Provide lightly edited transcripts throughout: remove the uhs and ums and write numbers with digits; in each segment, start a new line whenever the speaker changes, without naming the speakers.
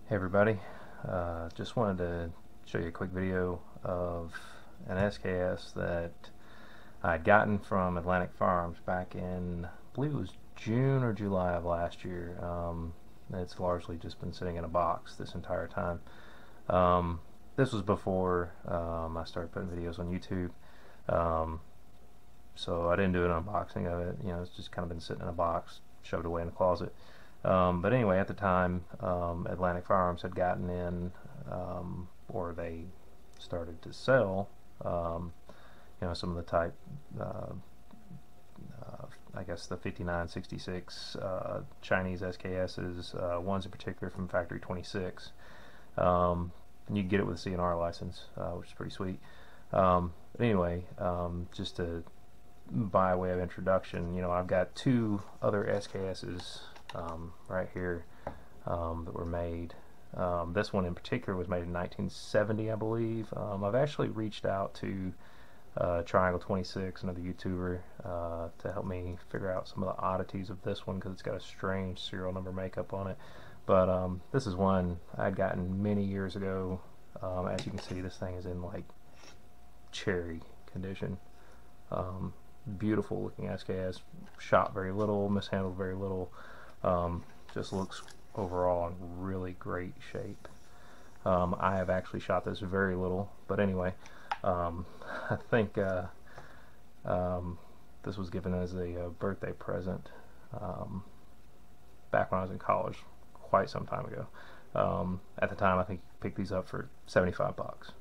Hey everybody, just wanted to show you a quick video of an SKS that I'd gotten from Atlantic Firearms back in, I believe it was June or July of last year. It's largely just been sitting in a box this entire time. This was before I started putting videos on YouTube, so I didn't do an unboxing of it. It's just kind of been sitting in a box, shoved away in the closet. But anyway, at the time, Atlantic Firearms had gotten in, or they started to sell, some of the type, I guess the 5966 Chinese SKSs, ones in particular from Factory 26. And you can get it with a C&R license, which is pretty sweet. But anyway, just to by way of introduction, I've got two other SKSs right here that were made. This one in particular was made in 1970, I believe. I've actually reached out to Triangle 26, another YouTuber, to help me figure out some of the oddities of this one because it's got a strange serial number makeup on it. But this is one I'd gotten many years ago. As you can see, this thing is in like cherry condition. Beautiful looking SKS, shot very little, mishandled very little. Just looks overall in really great shape. I have actually shot this very little, but anyway, I think this was given as a birthday present back when I was in college, quite some time ago. At the time, I think you picked these up for 75 bucks.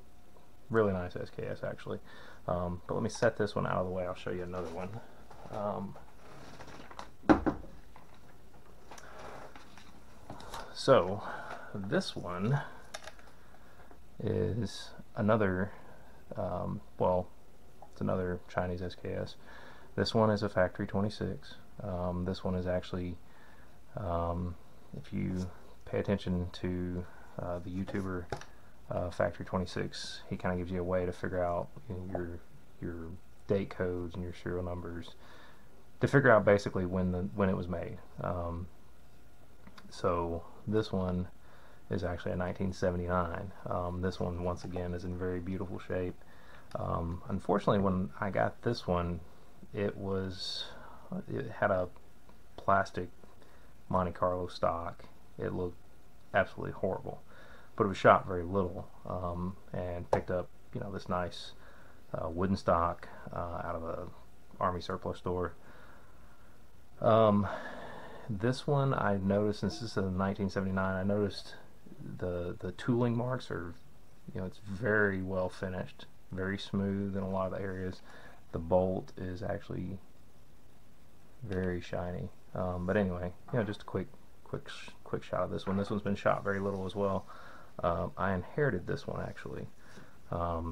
Really nice SKS, actually. But let me set this one out of the way. I'll show you another one. So this one is another, well, it's another Chinese SKS. This one is a Factory 26. This one is actually, if you pay attention to the YouTuber Factory 26, he kind of gives you a way to figure out your date codes and your serial numbers to figure out basically when it was made. So this one is actually a 1979. This one, once again, is in very beautiful shape. Unfortunately, when I got this one, it had a plastic Monte Carlo stock. It looked absolutely horrible, but it was shot very little, and picked up this nice wooden stock out of a Army surplus store. This one I noticed, since this is a 1979, I noticed the tooling marks are, it's very well finished, very smooth in a lot of the areas. The bolt is actually very shiny. But anyway, just a quick shot of this one. This one's been shot very little as well. I inherited this one actually. I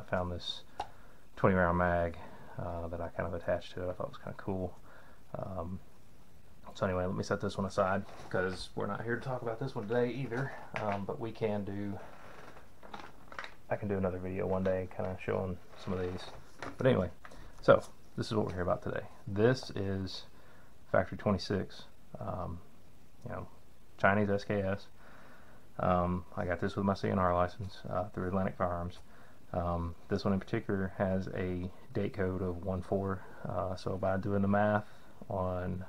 found this 20 round mag that I kind of attached to it. I thought it was kind of cool. So anyway, let me set this one aside because we're not here to talk about this one today either. But I can do another video one day kind of showing some of these. But anyway, so this is what we're here about today. This is Factory 26, Chinese SKS. I got this with my C&R license through Atlantic Firearms. This one in particular has a date code of 14. So by doing the math on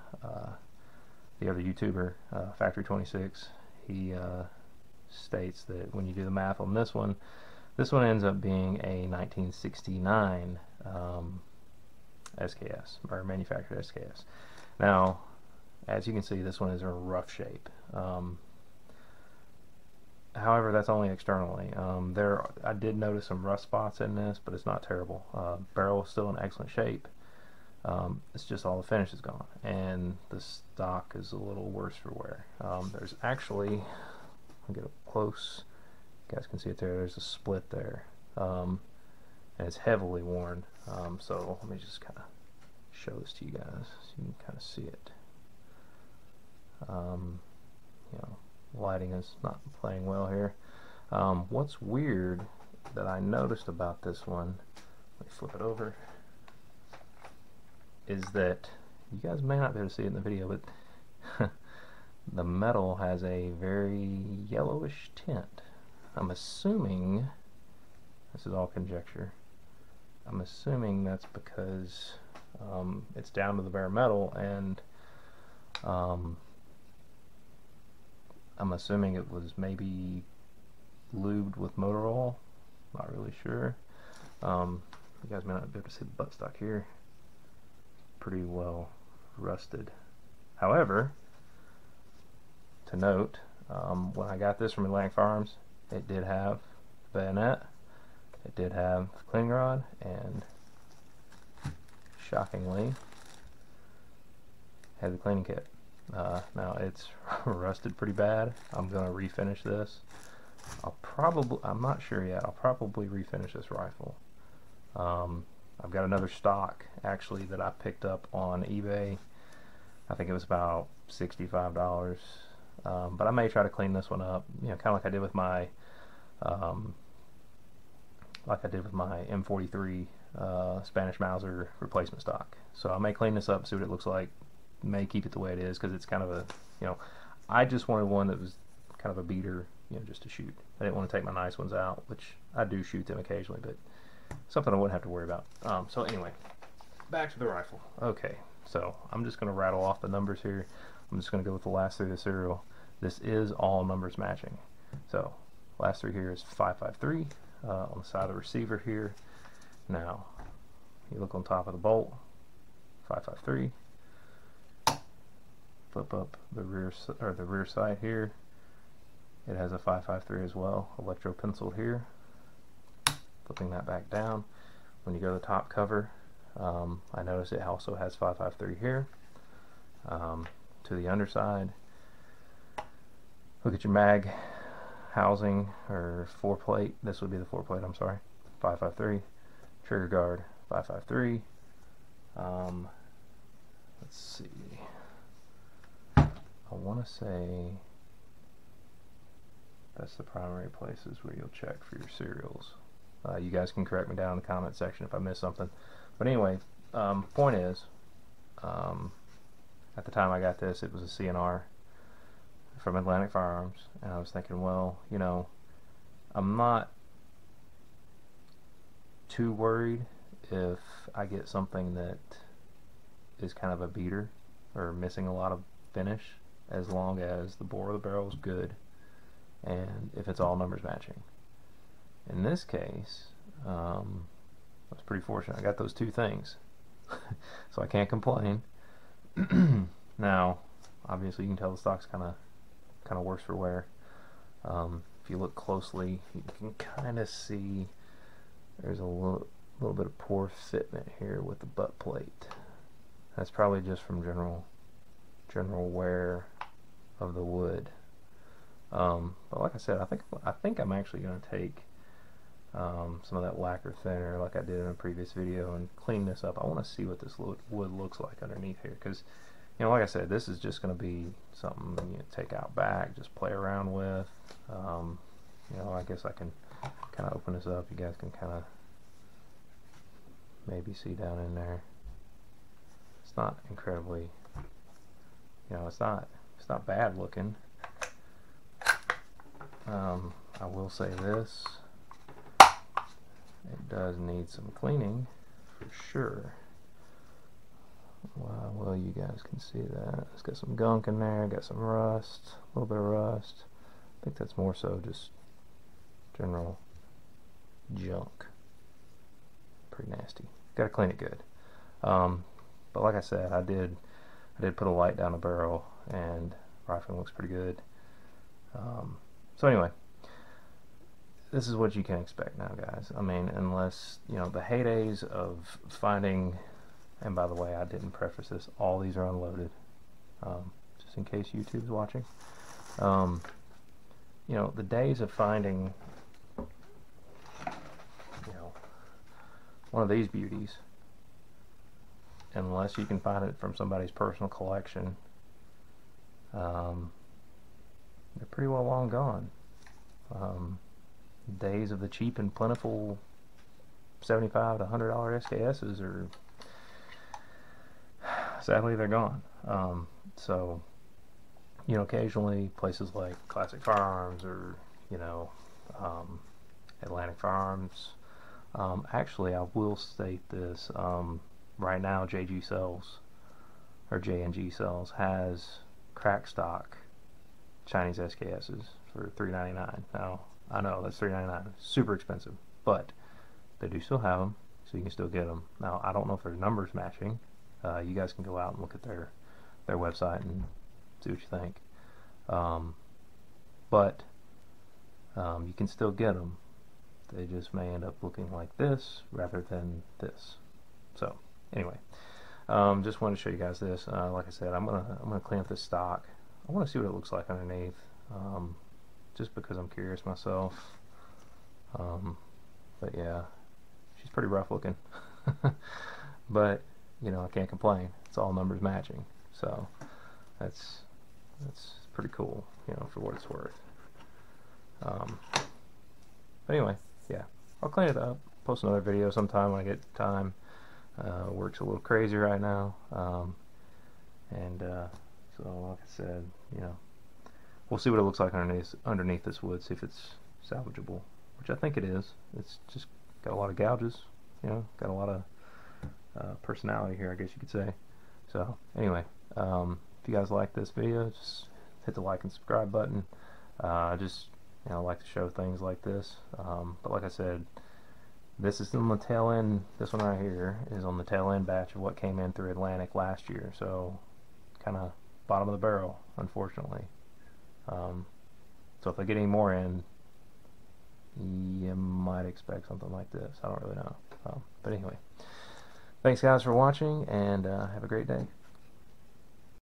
the other YouTuber, Factory 26, he states that when you do the math on this one ends up being a 1969 SKS, or manufactured SKS. Now, as you can see, this one is in rough shape. However, that's only externally. I did notice some rust spots in this, but it's not terrible. Barrel is still in excellent shape. It's just all the finish is gone, and the stock is a little worse for wear. There's actually, I'll get up close. You guys can see it there. There's a split there, and it's heavily worn. So let me just kind of show this to you guys so you can kind of see it. Lighting is not playing well here. What's weird that I noticed about this one, let me flip it over, is that you guys may not be able to see it in the video, but the metal has a very yellowish tint. I'm assuming, this is all conjecture, I'm assuming that's because it's down to the bare metal, and I'm assuming it was maybe lubed with motor oil. Not really sure. You guys may not be able to see the buttstock here. Pretty well rusted. However, to note, when I got this from Atlantic Firearms, it did have bayonet, it did have cleaning rod, and shockingly had the cleaning kit. Now it's rusted pretty bad. I'm going to refinish this. I'm not sure yet, I'll probably refinish this rifle. I've got another stock actually that I picked up on eBay. I think it was about $65. But I may try to clean this one up, you know, kind of like I did with my M43 Spanish Mauser replacement stock. So I may clean this up, see what it looks like. May keep it the way it is, because it's kind of a, you know, I just wanted one that was kind of a beater, you know, just to shoot. I didn't want to take my nice ones out, which I do shoot them occasionally, but something I wouldn't have to worry about. So anyway, back to the rifle. Okay, so I'm just going to rattle off the numbers here. I'm just going to go with the last three of the serial. This is all numbers matching. So last three here is 553 on the side of the receiver here. Now you look on top of the bolt, 553. Flip up the rear side here. It has a 553 as well, electro penciled here. Flipping that back down. When you go to the top cover, I notice it also has 553 here. To the underside, look at your mag housing or foreplate. This would be the foreplate, I'm sorry. 553. Trigger guard, 553. Let's see. I want to say that's the primary places where you'll check for your serials. You guys can correct me down in the comment section if I miss something. But anyway, point is, at the time I got this, it was a C&R from Atlantic Firearms, and I was thinking, well, you know, I'm not too worried if I get something that is kind of a beater or missing a lot of finish, as long as the bore of the barrel is good and if it's all numbers matching. In this case, I was pretty fortunate. I got those two things, so I can't complain. Now, obviously, you can tell the stock's kind of worse for wear. If you look closely, you can kind of see there's a little bit of poor fitment here with the butt plate. That's probably just from general wear of the wood. But like I said, I think I'm actually going to take some of that lacquer thinner, like I did in a previous video, and clean this up. I want to see what this wood looks like underneath here, because, you know, like I said, this is just going to be something you take out back, just play around with. You know, I guess I can kind of open this up. You guys can kind of maybe see down in there. It's not incredibly, you know, it's not bad looking. I will say this, it does need some cleaning for sure. Well, you guys can see that. It's got some gunk in there, got some rust, a little bit of rust. I think that's more so just general junk. Pretty nasty. Got to clean it good. But like I said, I did put a light down the barrel, and rifling looks pretty good. So anyway, this is what you can expect now, guys. I mean, unless, you know, the heydays of finding, and by the way, I didn't preface this, all these are unloaded, just in case YouTube's watching. You know, the days of finding, you know, one of these beauties, unless you can find it from somebody's personal collection, they're pretty well long gone. Days of the cheap and plentiful $75 to $100 SKSs are, sadly, they're gone. So you know, occasionally places like Classic Firearms or, you know, Atlantic Firearms. Actually, I will state this. Right now, JG sells, or J&G sells, has crack stock Chinese SKSs for $3.99. Now, I know that's $3.99, super expensive, but they do still have them, so you can still get them. Now, I don't know if their numbers matching. You guys can go out and look at their website and see what you think. But you can still get them. They just may end up looking like this rather than this. So anyway, just wanted to show you guys this. Like I said, I'm gonna clean up this stock. I want to see what it looks like underneath, just because I'm curious myself. But yeah, she's pretty rough looking. But you know, I can't complain. It's all numbers matching, so that's pretty cool, you know, for what it's worth. But anyway, yeah, I'll clean it up, post another video sometime when I get time. Work's a little crazy right now, so like I said, you know, we'll see what it looks like underneath this wood, see if it's salvageable, which I think it is. It's just got a lot of gouges, you know, got a lot of personality here, I guess you could say. So anyway, if you guys like this video, just hit the like and subscribe button. Just, you know, I like to show things like this, but like I said, this is on the tail end. This one right here is on the tail end batch of what came in through Atlantic last year, so kind of bottom of the barrel, unfortunately. So if I get any more in, you might expect something like this. I don't really know. But anyway, thanks guys for watching, and have a great day.